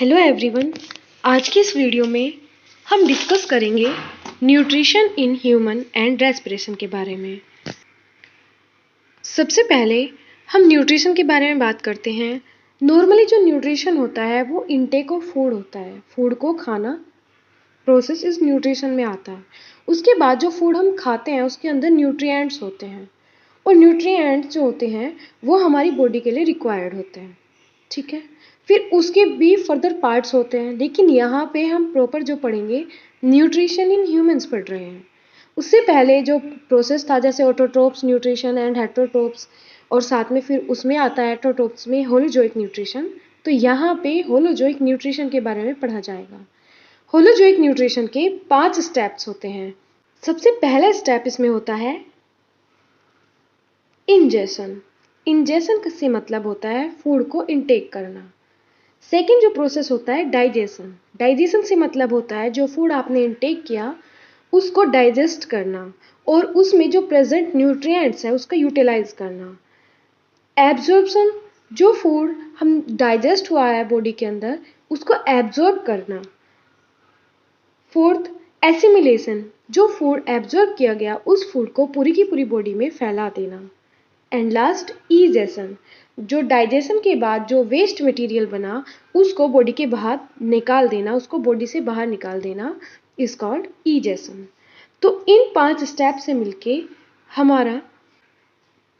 Hello everyone. आज की इस वीडियो में हम डिस्कस करेंगे nutrition in human and respiration के बारे में। सबसे पहले हम न्यूट्रिशन के बारे में बात करते हैं। नॉर्मली जो न्यूट्रिशन होता है वो इनटेक ऑफ फूड होता है। फूड को खाना प्रोसेस इस न्यूट्रिशन में आता है। उसके बाद जो फूड हम खाते हैं उसके अंदर न्यूट्रिएंट्स होते हैं और न्यूट्रिएंट्स जो होते हैं वो हमारी बॉडी के लिए रिक्वायर्ड होते हैं। ठीक है, फिर उसके भी फर्दर पार्ट्स होते हैं, लेकिन यहाँ पे हम प्रॉपर जो पढ़ेंगे न्यूट्रिशन इन ह्यूमंस पढ़ रहे हैं। उससे पहले जो प्रोसेस था जैसे ऑटोट्रोप्स न्यूट्रिशन एंड हेटरोट्रोप्स, और साथ में फिर उसमें आता है हेटरोट्रोप्स में होलोजोइक न्यूट्रिशन। तो यहाँ पे होलोजोइक न्यूट्रिशन के बारे में पढ़ा जाएगा। होलोजोइक न्यूट्रिशन के 5 स्टेप्स होते हैं। सबसे पहला स्टेप इसमें होता है इंजेशन। इंजेशन से मतलब होता है फूड को इनटेक करना। सेकेंड जो प्रोसेस होता है डाइजेशन। डाइजेशन से मतलब होता है जो फूड आपने इनटेक किया उसको डाइजेस्ट करना और उसमें जो प्रेजेंट न्यूट्रिएंट्स है उसका यूटिलाइज करना। एब्जॉर्प्शन, जो फूड हम डाइजेस्ट हुआ है बॉडी के अंदर उसको एब्जॉर्ब करना। फोर्थ एसिमिलेशन, जो फूड एब्जॉर्ब किया गया उस फूड को पूरी की पूरी बॉडी में फैला देना। एंड लास्ट ईजेशन, जो डाइजेशन के बाद जो वेस्ट मटेरियल बना उसको बॉडी के बाहर निकाल देना, उसको बॉडी से बाहर निकाल देना इज कॉल्ड ईजेशन। तो इन 5 स्टेप से मिलके हमारा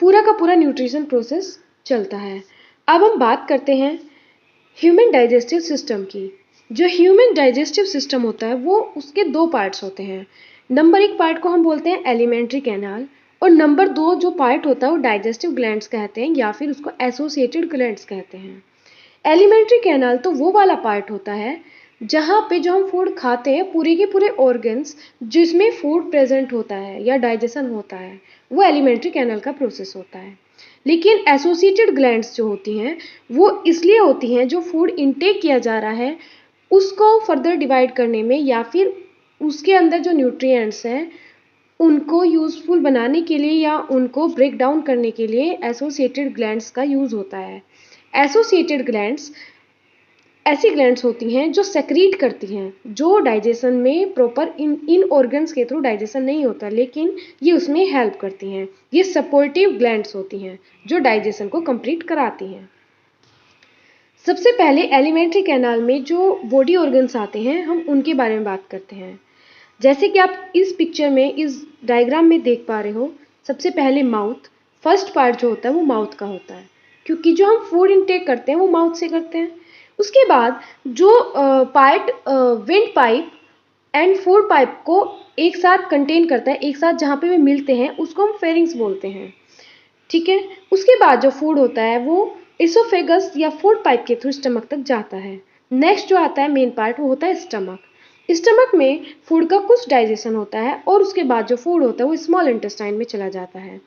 पूरा का पूरा न्यूट्रिशन प्रोसेस चलता है। अब हम बात करते हैं ह्यूमन डाइजेस्टिव सिस्टम की। जो ह्यूमन डाइजेस्टिव सिस्टम होता है वो उसके 2 पार्ट्स होते हैं। नंबर 1 पार्ट को हम बोलते हैं एलिमेंट्री कैनाल और नंबर 2 जो पार्ट होता है वो डाइजेस्टिव ग्लैंड्स कहते हैं या फिर उसको एसोसिएटेड ग्लैंड्स कहते हैं। एलिमेंट्री कैनाल तो वो वाला पार्ट होता है जहाँ पे जो हम फूड खाते हैं पूरे के पूरे ऑर्गन्स जिसमें फूड प्रेजेंट होता है या डाइजेशन होता है वो एलिमेंट्री कैनाल का प्रोसेस होता है। लेकिन एसोसिएटेड ग्लैंड्स जो होती हैं वो इसलिए होती हैं जो फूड इनटेक किया जा रहा है उसको फर्दर डिवाइड करने में या फिर उसके अंदर जो न्यूट्रिएंट्स हैं उनको यूज़फुल बनाने के लिए या उनको ब्रेक डाउन करने के लिए एसोसिएटेड ग्लैंड्स का यूज़ होता है। एसोसिएटेड ग्लैंड्स ऐसी ग्लैंड्स होती हैं जो सेक्रीट करती हैं, जो डाइजेशन में प्रॉपर इन ऑर्गन्स के थ्रू डाइजेशन नहीं होता लेकिन ये उसमें हेल्प करती हैं। ये सपोर्टिव ग्लैंड्स होती हैं जो डाइजेशन को कंप्लीट कराती हैं। सबसे पहले एलिमेंट्री कैनाल में जो बॉडी ऑर्गन्स आते हैं हम उनके बारे में बात करते हैं। जैसे कि आप इस पिक्चर में इस डायग्राम में देख पा रहे हो, सबसे पहले माउथ, फर्स्ट पार्ट जो होता है वो माउथ का होता है क्योंकि जो हम फूड इनटेक करते हैं वो माउथ से करते हैं। उसके बाद जो part wind pipe and food pipe को एक साथ कंटेन करता है, एक साथ जहाँ पे वे मिलते हैं उसको हम फेरिंग्स बोलते हैं। ठीक है, उसके बाद जो फूड होता है वो इसोफेगस या फूड पाइप के थ्रू स्टमक तक जाता है। नेक्स्ट जो आता है मेन पार्ट वो होता है स्टमक। स्टमक में फूड का कुछ डाइजेशन होता है और उसके बाद जो फूड होता है वो स्मॉल इंटेस्टाइन में चला जाता है।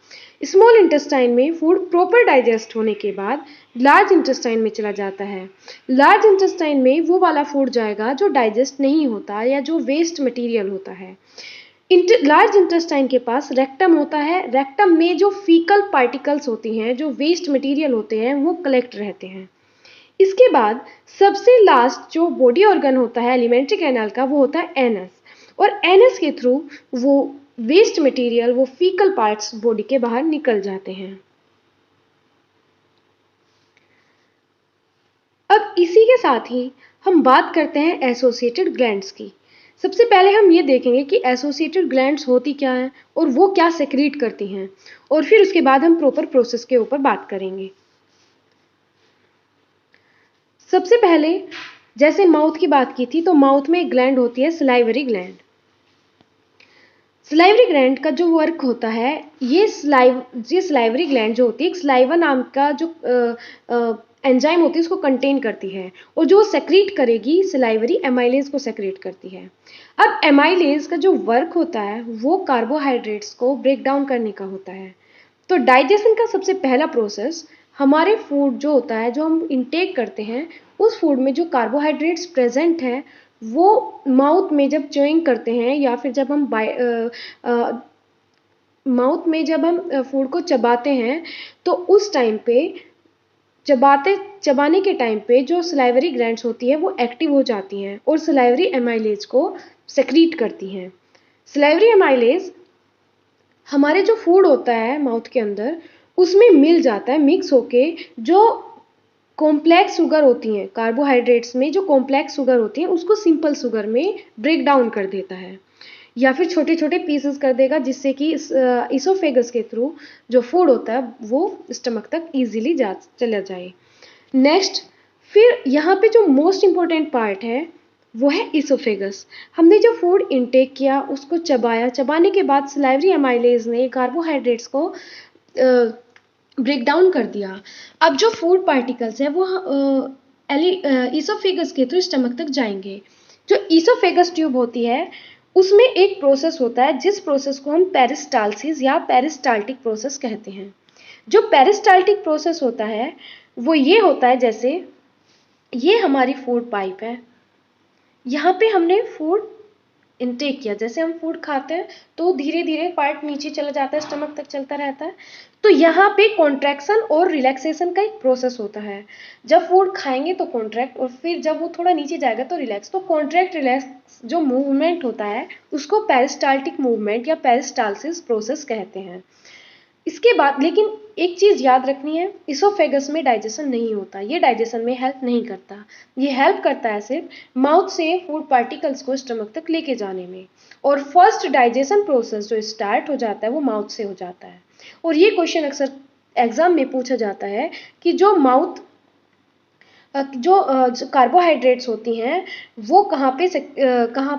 स्मॉल इंटेस्टाइन में फूड प्रॉपर डाइजेस्ट होने के बाद लार्ज इंटेस्टाइन में चला जाता है। लार्ज इंटेस्टाइन में वो वाला फूड जाएगा जो डाइजेस्ट नहीं होता या जो वेस्ट मटेरियल होता है। लार्ज इंटेस्टाइन के पास रेक्टम होता है। रेक्टम में जो फीकल पार्टिकल्स होती हैं, जो वेस्ट मटेरियल होते हैं वो कलेक्ट रहते हैं। इसके बाद सबसे लास्ट जो बॉडी ऑर्गन होता है एलिमेंट्री कैनाल का वो होता है एनस, और एनस के थ्रू वो वेस्ट मटेरियल, वो फीकल पार्ट्स बॉडी के बाहर निकल जाते हैं। अब इसी के साथ ही हम बात करते हैं एसोसिएटेड ग्लैंड्स की। सबसे पहले हम ये देखेंगे कि एसोसिएटेड ग्लैंड्स होती क्या हैं और वो क्या सेक्रीट करती हैं, और फिर उसके बाद हम प्रॉपर प्रोसेस के ऊपर बात करेंगे। सबसे पहले जैसे माउथ की बात की थी तो माउथ में एक ग्लैंड होती है सलाइवरी ग्लैंड। सलाइवरी ग्लैंड का जो वर्क होता है ये सलाइवरी ग्लैंड जो होती है एक सलाइवा नाम का जो एंजाइम होती है उसको कंटेन करती है और जो सेक्रीट करेगी सलाइवरी एमाइलेज को सेक्रीट करती है। अब एमाइलेज का जो वर्क होता है वो कार्बोहाइड्रेट्स को ब्रेक डाउन करने का होता है। तो डाइजेशन का सबसे पहला प्रोसेस हमारे फूड जो होता है जो हम इनटेक करते हैं उस फूड में जो कार्बोहाइड्रेट्स प्रेजेंट हैं वो माउथ में जब च्यूइंग करते हैं या फिर जब हम माउथ में जब हम फूड को चबाते हैं तो उस टाइम पे चबाने के टाइम पे जो सलाइवरी ग्लैंड्स होती है वो एक्टिव हो जाती हैं और सलाइवरी एमाइलेज को सेक्रीट करती हैं। सलाइवरी एमाइलेज हमारे जो फूड होता है माउथ के अंदर उसमें मिल जाता है, मिक्स होके जो कॉम्प्लेक्स शुगर होती हैं, कार्बोहाइड्रेट्स में जो कॉम्प्लेक्स शुगर होती हैं उसको सिंपल शुगर में ब्रेक डाउन कर देता है या फिर छोटे छोटे पीसेस कर देगा, जिससे कि इसोफेगस के थ्रू जो फूड होता है वो स्टमक तक इजीली चला जाए। नेक्स्ट, फिर यहाँ पे जो मोस्ट इम्पोर्टेंट पार्ट है वो है इसोफेगस। हमने जो फूड इनटेक किया उसको चबाया, चबाने के बाद सलाइवरी एमाइलेज ने कार्बोहाइड्रेट्स को ब्रेक डाउन कर दिया। अब जो फूड पार्टिकल्स है वो इसोफेगस के थ्रू स्टमक तक जाएंगे। जो इसोफेगस ट्यूब होती है उसमें एक प्रोसेस होता है जिस प्रोसेस को हम पेरिस्टालसिस या पेरिस्टाल्टिक प्रोसेस कहते हैं। जो पेरिस्टाल्टिक प्रोसेस होता है वो ये होता है, जैसे ये हमारी फूड पाइप है, यहाँ पे हमने फूड इनटेक किया, जैसे हम फूड खाते हैं तो धीरे धीरे पार्ट नीचे चला जाता है, स्टमक तक चलता रहता है। तो यहाँ पे कॉन्ट्रैक्शन और रिलैक्सेशन का एक प्रोसेस होता है। जब फूड खाएंगे तो कॉन्ट्रैक्ट और फिर जब वो थोड़ा नीचे जाएगा तो रिलैक्स। तो कॉन्ट्रैक्ट रिलैक्स जो मूवमेंट होता है उसको पेरिस्टाल्टिक मूवमेंट या पेरिस्टालसिस प्रोसेस कहते हैं। इसके बाद लेकिन एक चीज़ याद रखनी है, इसोफेगस में डाइजेशन नहीं होता, ये डाइजेशन में हेल्प नहीं करता। ये हेल्प करता है सिर्फ माउथ से फूड पार्टिकल्स को स्टमक तक लेके जाने में। और फर्स्ट डाइजेशन प्रोसेस जो स्टार्ट हो जाता है वो माउथ से हो जाता है। और ये क्वेश्चन अक्सर एग्जाम में पूछा जाता है कि जो कार्बोहाइड्रेट्स होती हैं वो कहाँ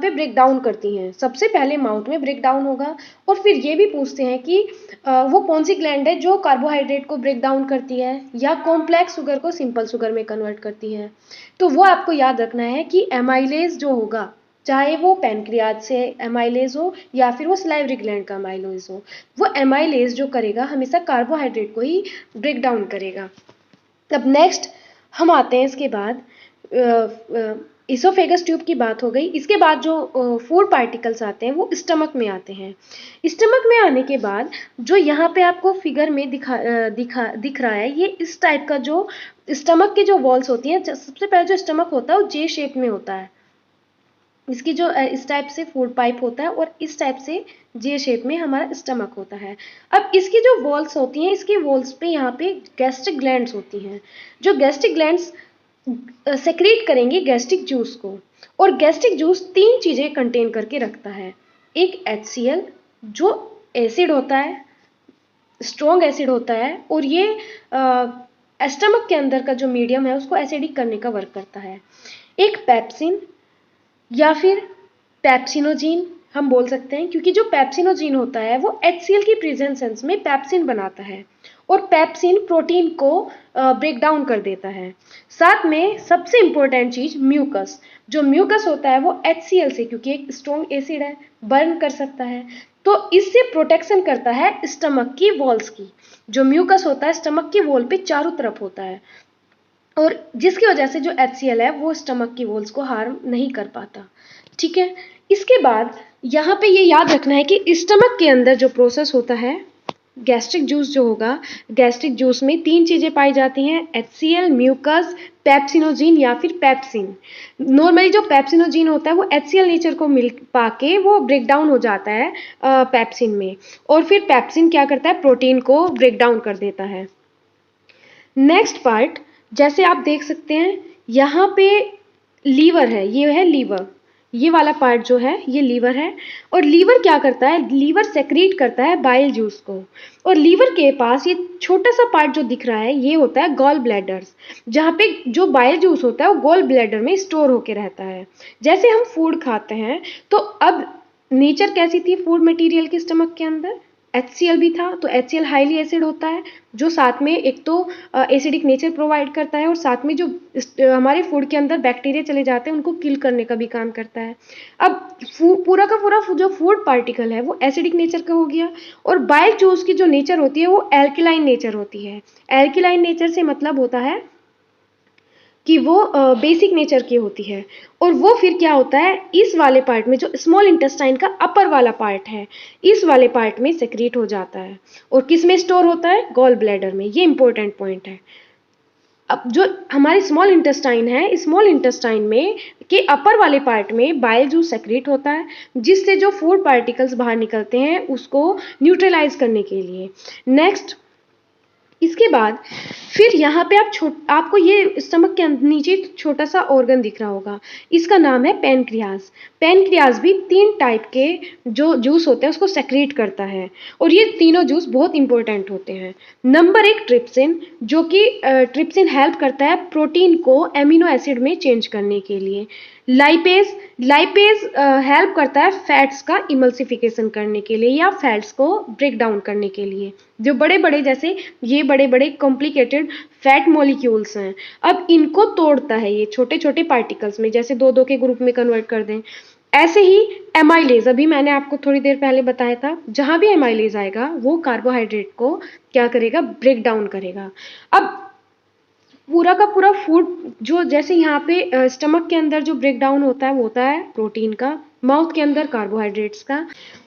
पे ब्रेक डाउन करती हैं। सबसे पहले माउथ में ब्रेक डाउन होगा और फिर ये भी पूछते हैं कि वो कौन सी ग्लैंड है जो कार्बोहाइड्रेट को ब्रेक डाउन करती है या कॉम्प्लेक्स शुगर को सिंपल शुगर में कन्वर्ट करती है। तो वो आपको याद रखना है कि एमाइलेज जो होगा, चाहे वो पैनक्रियाज से एमाइलेज हो या फिर वो सलाइवरी ग्लैंड का एमाइलेज हो, वो एमाइलेज जो करेगा हमेशा कार्बोहाइड्रेट को ही ब्रेक डाउन करेगा। तब नेक्स्ट हम आते हैं इसके बाद इसोफेगस ट्यूब की बात हो गई। इसके बाद जो फूड पार्टिकल्स आते हैं वो स्टमक में आते हैं। स्टमक में आने के बाद जो यहाँ पे आपको फिगर में दिख रहा है, ये इस टाइप का जो स्टमक के जो वॉल्स होती हैं, सबसे पहले जो स्टमक होता है वो जे शेप में होता है। इसकी जो इस टाइप से फूड पाइप होता है और इस टाइप से जे शेप में हमारा स्टमक होता है। अब इसकी जो वॉल्स होती हैं, इसकी वॉल्स पे यहाँ पे गैस्ट्रिक ग्लैंड्स होती हैं। जो गैस्ट्रिक ग्लैंड्स सेक्रेट करेंगे गैस्ट्रिक जूस को, और गैस्ट्रिक जूस 3 चीज़ें कंटेन करके रखता है। एक HCl जो एसिड होता है, स्ट्रॉन्ग एसिड होता है, और ये स्टमक के अंदर का जो मीडियम है उसको एसिडिक करने का वर्क करता है। एक पेप्सिन या फिर पेप्सिनोजीन हम बोल सकते हैं, क्योंकि जो पेप्सिनोजीन होता है वो HCl की प्रेजेंस में पेप्सिन बनाता है और पेप्सिन प्रोटीन को ब्रेक डाउन कर देता है। साथ में सबसे इम्पोर्टेंट चीज़ म्यूकस, जो म्यूकस होता है वो HCl से, क्योंकि एक स्ट्रॉन्ग एसिड है, बर्न कर सकता है, तो इससे प्रोटेक्शन करता है स्टमक की वॉल्स की। जो म्यूकस होता है स्टमक की वॉल पे चारों तरफ होता है और जिसकी वजह से जो HCl है वो स्टमक की वॉल्स को हार्म नहीं कर पाता। ठीक है, इसके बाद यहाँ पे ये याद रखना है कि स्टमक के अंदर जो प्रोसेस होता है, गैस्ट्रिक जूस जो होगा, गैस्ट्रिक जूस में 3 चीज़ें पाई जाती हैं, HCl, म्यूकस, पेप्सिनोजीन या फिर पेप्सिन। नॉर्मली जो पेप्सिनोजीन होता है वो HCl नेचर को मिल पाके वो ब्रेक डाउन हो जाता है पेप्सिन में, और फिर पेप्सिन क्या करता है, प्रोटीन को ब्रेक डाउन कर देता है। नेक्स्ट पार्ट, जैसे आप देख सकते हैं यहाँ पे लीवर है, ये है लीवर, ये वाला पार्ट जो है ये लीवर है। और लीवर क्या करता है, लीवर सेक्रेट करता है बाइल जूस को, और लीवर के पास ये छोटा सा पार्ट जो दिख रहा है ये होता है गॉल ब्लैडर्स, जहाँ पे जो बाइल जूस होता है वो गॉल ब्लैडर में स्टोर होके रहता है। जैसे हम फूड खाते हैं तो अब नेचर कैसी थी फूड मटेरियल के स्टमक के अंदर, HCl भी था, तो HCl हाईली एसिड होता है जो साथ में एक तो एसिडिक नेचर प्रोवाइड करता है और साथ में जो हमारे फूड के अंदर बैक्टीरिया चले जाते हैं उनको किल करने का भी काम करता है। अब पूरा का पूरा जो फूड पार्टिकल है वो एसिडिक नेचर का हो गया, और बाइल जूस की जो नेचर होती है वो एल्किलाइन नेचर होती है। एल्किलाइन नेचर से मतलब होता है कि वो बेसिक नेचर की होती है, और वो फिर क्या होता है, इस वाले पार्ट में जो स्मॉल इंटेस्टाइन का अपर वाला पार्ट है इस वाले पार्ट में सेक्रेट हो जाता है, और किस में स्टोर होता है, गॉल ब्लैडर में। ये इंपॉर्टेंट पॉइंट है। अब जो हमारे स्मॉल इंटेस्टाइन है, स्मॉल इंटेस्टाइन में के अपर वाले पार्ट में बाइल जूस सेक्रेट होता है, जिससे जो फूड पार्टिकल्स बाहर निकलते हैं उसको न्यूट्रलाइज करने के लिए। नेक्स्ट, इसके बाद फिर यहाँ पे आपको ये स्टमक के नीचे छोटा सा ऑर्गन दिख रहा होगा, इसका नाम है पैनक्रियाज। पैनक्रियाज भी 3 टाइप के जो जूस होते हैं उसको सेक्रेट करता है, और ये तीनों जूस बहुत इंपॉर्टेंट होते हैं। नंबर 1 ट्रिप्सिन, जो कि ट्रिप्सिन हेल्प करता है प्रोटीन को एमिनो एसिड में चेंज करने के लिए। लाइपेज, लाइपेज हेल्प करता है फैट्स का इमल्सिफिकेशन करने के लिए या फैट्स को ब्रेक डाउन करने के लिए। जो बड़े बड़े, जैसे ये बड़े बड़े कॉम्प्लिकेटेड फैट मॉलिक्यूल्स हैं, अब इनको तोड़ता है ये छोटे छोटे पार्टिकल्स में, जैसे 2-2 के ग्रुप में कन्वर्ट कर दें। ऐसे ही एमाइलेज, अभी मैंने आपको थोड़ी देर पहले बताया था, जहां भी एमाइलेज आएगा वो कार्बोहाइड्रेट को क्या करेगा, ब्रेक डाउन करेगा। अब पूरा का पूरा फूड जो, जैसे यहाँ पे स्टमक के अंदर जो ब्रेक डाउन होता है वो होता है प्रोटीन का, माउथ के अंदर कार्बोहाइड्रेट्स का,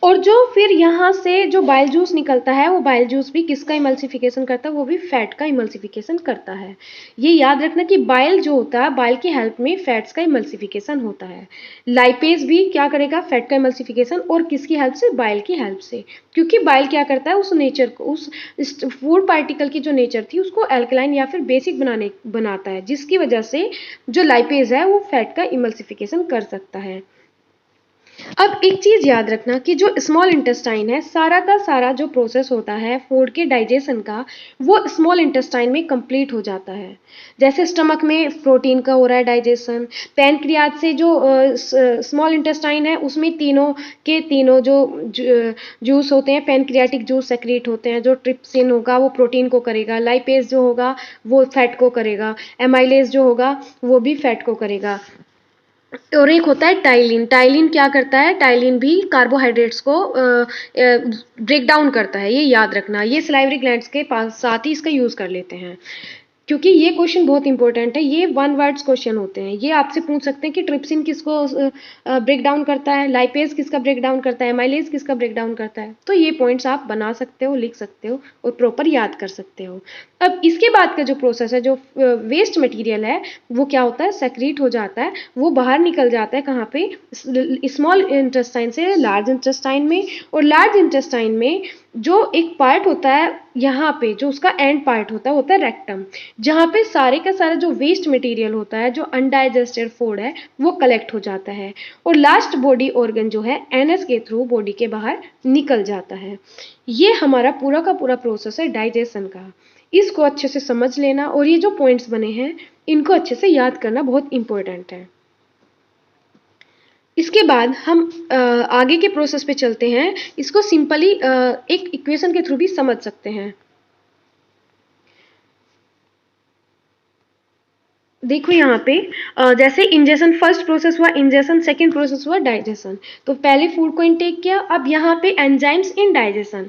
और जो फिर यहाँ से जो बाइल जूस निकलता है वो बाइल जूस भी किसका इमल्सिफिकेशन करता है, वो भी फैट का इमल्सिफिकेशन करता है। ये याद रखना कि बाइल जो होता है, बाइल की हेल्प में फैट्स का इमल्सिफिकेशन होता है। लाइपेज भी क्या करेगा, फैट का इमल्सिफिकेशन, और किसकी हेल्प से, बाइल की हेल्प से, क्योंकि बाइल क्या करता है, उस नेचर को, उस फूड पार्टिकल की जो नेचर थी उसको एल्कलाइन या फिर बेसिक बनाता है, जिसकी वजह से जो लाइपेज है वो फैट का इमल्सिफिकेशन कर सकता है। अब एक चीज याद रखना कि जो स्मॉल इंटेस्टाइन है, सारा का सारा जो प्रोसेस होता है फूड के डाइजेशन का, वो स्मॉल इंटेस्टाइन में कंप्लीट हो जाता है। जैसे स्टमक में प्रोटीन का हो रहा है डाइजेशन, पैनक्रियाज से जो स्मॉल इंटेस्टाइन है उसमें तीनों के तीनों जो जूस होते हैं, पैनक्रियाटिक जूस सेक्रेट होते हैं। जो ट्रिप्सिन होगा वो प्रोटीन को करेगा, लाइपेज जो होगा वो फैट को करेगा, एमाइलेज जो होगा वो भी फैट को करेगा। और एक होता है टाइलिन। टाइलिन क्या करता है, टाइलिन भी कार्बोहाइड्रेट्स को ब्रेक डाउन करता है, ये याद रखना। ये सलाइवरी ग्लैंड्स के पास साथ ही इसका यूज कर लेते हैं, क्योंकि ये क्वेश्चन बहुत इंपॉर्टेंट है। ये 1 वर्ड्स क्वेश्चन होते हैं, ये आपसे पूछ सकते हैं कि ट्रिप्सिन किसको ब्रेक डाउन करता है, लाइपेज किसका ब्रेक डाउन करता है, एमाइलेज किसका ब्रेक डाउन करता है। तो ये पॉइंट्स आप बना सकते हो, लिख सकते हो और प्रॉपर याद कर सकते हो। अब इसके बाद का जो प्रोसेस है, जो वेस्ट मटेरियल है वो क्या होता है, सेक्रीट हो जाता है, वो बाहर निकल जाता है कहाँ पे, स्मॉल इंटेस्टाइन से लार्ज इंटेस्टाइन में। और लार्ज इंटेस्टाइन में जो एक पार्ट होता है यहाँ पे, जो उसका एंड पार्ट होता है, होता है रेक्टम, जहाँ पे सारे का सारा जो वेस्ट मटेरियल होता है, जो अनडाइजेस्टेड फूड है, वो कलेक्ट हो जाता है। और लास्ट बॉडी ऑर्गन जो है एनएस के थ्रू बॉडी के बाहर निकल जाता है। ये हमारा पूरा का पूरा प्रोसेस है डाइजेशन का। इसको अच्छे से समझ लेना, और ये जो पॉइंट्स बने हैं इनको अच्छे से याद करना बहुत इंपॉर्टेंट है। इसके बाद हम आगे के प्रोसेस पे चलते हैं। इसको सिंपली एक इक्वेशन के थ्रू भी समझ सकते हैं। देखो यहाँ पे जैसे इंजेशन फर्स्ट प्रोसेस हुआ, इंजेशन सेकंड प्रोसेस हुआ डाइजेशन। तो पहले फूड को इनटेक किया, अब यहाँ पे एंजाइम्स इन डाइजेशन,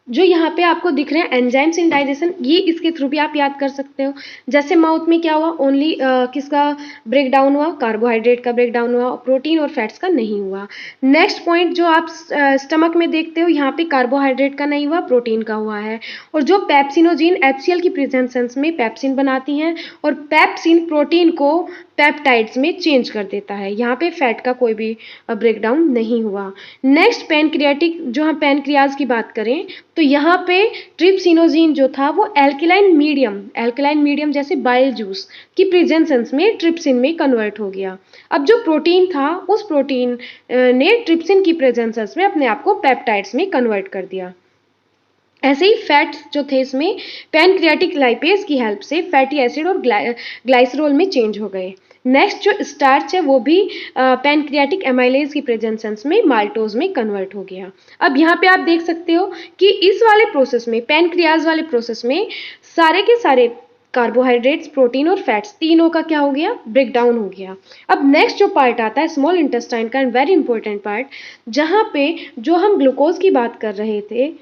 जो यहाँ पे आपको दिख रहे हैं एंजाइम्स इन डाइजेशन, ये इसके थ्रू भी आप याद कर सकते हो। जैसे माउथ में क्या हुआ, ओनली किसका ब्रेक डाउन हुआ, कार्बोहाइड्रेट का ब्रेक डाउन हुआ, प्रोटीन और फैट्स का नहीं हुआ। नेक्स्ट पॉइंट जो आप स्टमक में देखते हो, यहाँ पे कार्बोहाइड्रेट का नहीं हुआ, प्रोटीन का हुआ है। और जो पेप्सिनोजीन एचसीएल की प्रेजेंस में पेप्सिन बनाती हैं, और पेप्सिन प्रोटीन को पेप्टाइड्स में चेंज कर देता है। यहाँ पे फैट का कोई भी ब्रेकडाउन नहीं हुआ। नेक्स्ट पैनक्रियाटिक, जो हम पैनक्रियाज की बात करें तो यहाँ पे ट्रिप्सिनोजीन जो था वो एल्कलाइन मीडियम जैसे बाइल जूस की प्रेजेंस में ट्रिप्सिन में कन्वर्ट हो गया। अब जो प्रोटीन था उस प्रोटीन ने ट्रिप्सिन की प्रेजेंस में अपने आप को पेप्टाइड्स में कन्वर्ट कर दिया। ऐसे ही फैट्स जो थे इसमें पैनक्रियाटिक लाइपेज की हेल्प से फैटी एसिड और ग्लाइसरोल में चेंज हो गए। नेक्स्ट जो स्टार्च है वो भी पैनक्रियाटिक एमाइलेज की प्रेजेंस में माल्टोज में कन्वर्ट हो गया। अब यहाँ पे आप देख सकते हो कि इस वाले प्रोसेस में, पैनक्रियाज वाले प्रोसेस में, सारे के सारे कार्बोहाइड्रेट्स, प्रोटीन और फैट्स तीनों का क्या हो गया, ब्रेक डाउन हो गया। अब नेक्स्ट जो पार्ट आता है स्मॉल इंटेस्टाइन का, वेरी इंपॉर्टेंट पार्ट, जहाँ पे जो हम ग्लूकोज की बात कर रहे थे,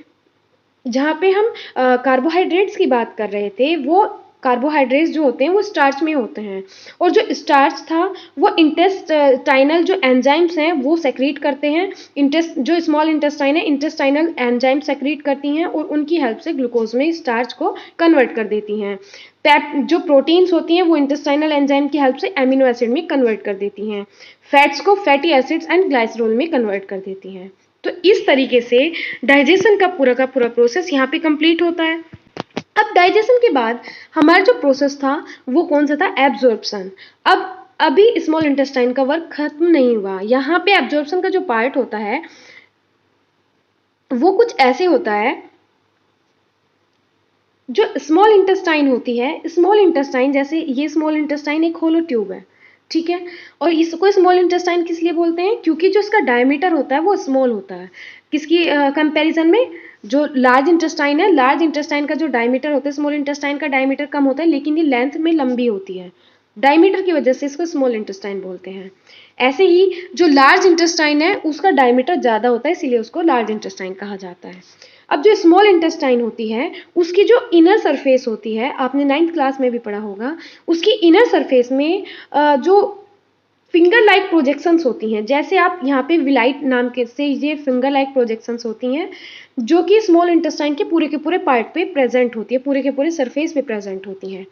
जहाँ पे हम कार्बोहाइड्रेट्स की बात कर रहे थे, वो कार्बोहाइड्रेट्स जो होते हैं वो स्टार्च में होते हैं। और जो स्टार्च था वो इंटेस्टाइनल जो एंजाइम्स हैं वो सेक्रीट करते हैं। जो स्मॉल इंटेस्टाइन है, इंटेस्टाइनल एंजाइम सेक्रीट करती हैं और उनकी हेल्प से ग्लूकोज में स्टार्च को कन्वर्ट कर देती हैं। जो प्रोटीन्स होती हैं वो इंटेस्टाइनल एंजाइम की हेल्प से एमिनो एसिड में कन्वर्ट कर देती हैं, फैट्स को फैटी एसिड्स एंड ग्लाइसरोल में कन्वर्ट कर देती हैं। तो इस तरीके से डाइजेशन का पूरा प्रोसेस यहाँ पे कंप्लीट होता है। अब डाइजेशन के बाद हमारा जो प्रोसेस था वो कौन सा था, एब्जॉर्प्शन। अब अभी स्मॉल इंटेस्टाइन का वर्क खत्म नहीं हुआ, यहाँ पे एब्जॉर्प्शन का जो पार्ट होता है वो कुछ ऐसे होता है। जो स्मॉल इंटेस्टाइन होती है, स्मॉल इंटेस्टाइन जैसे ये स्मॉल इंटेस्टाइन एक होलो ट्यूब है, ठीक है, और इसको स्मॉल इंटेस्टाइन किस लिए बोलते हैं, क्योंकि जो इसका डायमीटर होता है वो स्मॉल होता है किसकी कंपैरिजन में, जो लार्ज इंटेस्टाइन है, लार्ज इंटेस्टाइन का जो डायमीटर होता है, स्मॉल इंटेस्टाइन का डायमीटर कम होता है लेकिन ये लेंथ में लंबी होती है, डायमीटर की वजह से इसको स्मॉल इंटेस्टाइन बोलते हैं। ऐसे ही जो लार्ज इंटेस्टाइन है उसका डायमीटर ज़्यादा होता है, इसीलिए उसको लार्ज इंटेस्टाइन कहा जाता है। अब जो स्मॉल इंटेस्टाइन होती है उसकी जो इनर सरफेस होती है, आपने 9th क्लास में भी पढ़ा होगा, उसकी इनर सरफेस में जो फिंगर लाइक प्रोजेक्शंस होती हैं, जैसे आप यहाँ पे विलाइट नाम के से ये फिंगर लाइक प्रोजेक्शंस होती हैं जो कि स्मॉल इंटेस्टाइन के पूरे पार्ट पे प्रेजेंट होती है, पूरे के पूरे सरफेस पे प्रेजेंट होती हैं।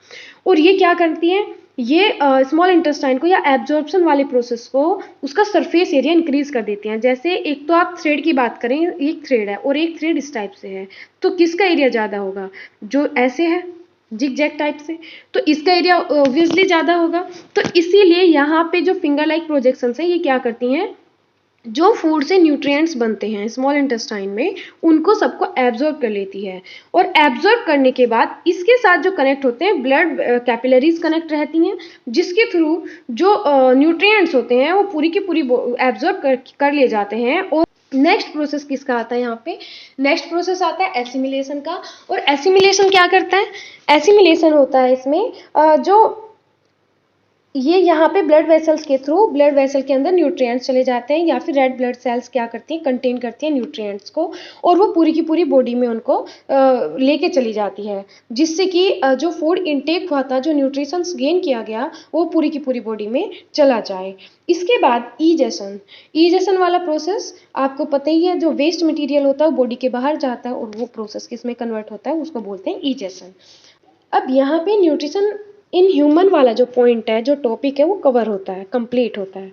और ये क्या करती हैं, ये स्मॉल इंटेस्टाइन को या एब्जॉर्प्शन वाले प्रोसेस को उसका सरफेस एरिया इंक्रीज कर देती हैं। जैसे एक तो आप थ्रेड की बात करें, एक थ्रेड है और एक थ्रेड इस टाइप से है, तो किसका एरिया ज़्यादा होगा, जो ऐसे है जिग जैग टाइप से, तो इसका एरिया ऑब्वियसली ज़्यादा होगा। तो इसीलिए यहाँ पे जो फिंगर लाइक प्रोजेक्शंस है ये क्या करती हैं, जो फूड से न्यूट्रिएंट्स बनते हैं स्मॉल इंटेस्टाइन में उनको सबको एब्जॉर्ब कर लेती है, और एब्जॉर्ब करने के बाद इसके साथ जो कनेक्ट होते हैं ब्लड कैपिलरीज कनेक्ट रहती हैं, जिसके थ्रू जो न्यूट्रिएंट्स होते हैं वो पूरी की पूरी एब्जॉर्ब कर लिए जाते हैं। और नेक्स्ट प्रोसेस किसका आता है, यहाँ पे नेक्स्ट प्रोसेस आता है एसिमिलेशन का। और एसिमिलेशन क्या करता है, एसिमिलेशन होता है इसमें जो ये यहाँ पे ब्लड वेसल्स के थ्रू ब्लड वेसल के अंदर न्यूट्रिएंट्स चले जाते हैं, या फिर रेड ब्लड सेल्स क्या करती हैं, कंटेन करती हैं न्यूट्रिएंट्स को, और वो पूरी की पूरी बॉडी में उनको लेके चली जाती है, जिससे कि जो फूड इनटेक हुआ था, जो न्यूट्रिशंस गेन किया गया वो पूरी की पूरी बॉडी में चला जाए। इसके बाद ईजेशन वाला प्रोसेस आपको पता ही है, जो वेस्ट मटेरियल होता है वो बॉडी के बाहर जाता है और वो प्रोसेस किसमें कन्वर्ट होता है, उसको बोलते हैं ईजेशन। अब यहाँ पे न्यूट्रिशन इन ह्यूमन वाला जो पॉइंट है, जो टॉपिक है वो कवर होता है, कंप्लीट होता है।